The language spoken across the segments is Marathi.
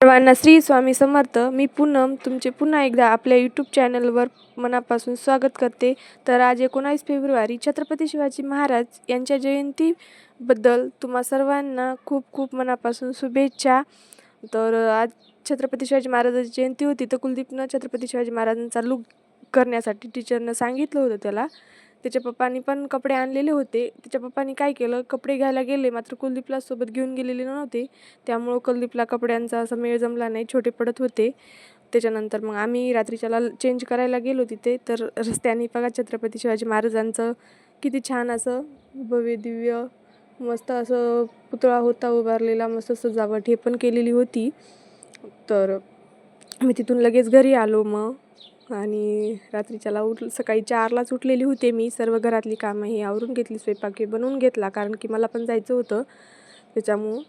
सर्वांना श्री स्वामी समर्थ. मी पूनम तुमचे पुन्हा एकदा आपल्या यूट्यूब चॅनलवर मनापासून स्वागत करते. तर आज 19 फेब्रुवारी छत्रपती शिवाजी महाराज यांच्या जयंतीबद्दल तुम्हा सर्वांना खूप खूप मनापासून शुभेच्छा. तर आज छत्रपती शिवाजी महाराजांची जयंती होती, तर कुलदीपनं छत्रपती शिवाजी महाराजांचा लूक करण्यासाठी टीचरनं सांगितलं होतं त्याला. त्याच्या पप्पांनी पण कपडे आणलेले होते. त्याच्या पप्पांनी काय केलं, कपडे घ्यायला गेले, मात्र कुलदीपला सोबत घेऊन गेलेले नव्हते. त्यामुळं कुलदीपला कपड्यांचा असा मेळ जमला नाही, छोटे पडत होते. त्याच्यानंतर मग आम्ही रात्रीच्याला चेंज करायला गेलो तिथे. तर रस्त्याने बघा छत्रपती शिवाजी महाराजांचं किती छान असं भव्य दिव्य मस्त असं पुतळा होता उभारलेला, मस्त सजावट हे पण केलेली होती. तर मी तिथून लगेच घरी आलो मग. आणि रात्रीच्याला सकाळी 4लाच उठलेली होते मी. सर्व घरातली कामं ही आवरून घेतली, स्वयंपाक हे बनवून घेतला, कारण की मला पण जायचं होतं त्याच्यामुळं.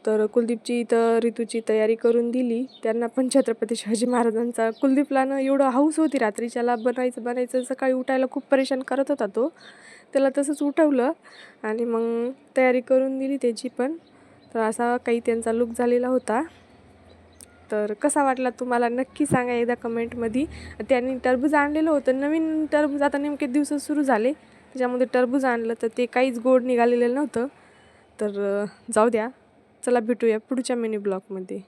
तर कुलदीपची तर ऋतूची तयारी करून दिली. त्यांना पण छत्रपती शिवाजी महाराजांचा कुलदीपला एवढं हौस होती रात्रीच्याला बनायचं. सकाळी उठायला खूप परेशान करत होता तो. त्याला तसंच उठवलं आणि मग तयारी करून दिली त्याची पण. तर असा काही त्यांचा लूक झालेला होता. तर कसा वाटला तुम्हाला नक्की सांगा एकदा कमेंटमध्ये. त्यांनी टरबूज आणलेलं होतं, नवीन टरबूज. आता नेमके दिवस सुरू झाले, त्याच्यामध्ये टरबूज आणलं तर ते काहीच गोड निघालेलं नव्हतं. तर जाऊ द्या, चला भेटूया पुढच्या मिनी ब्लॉगमध्ये.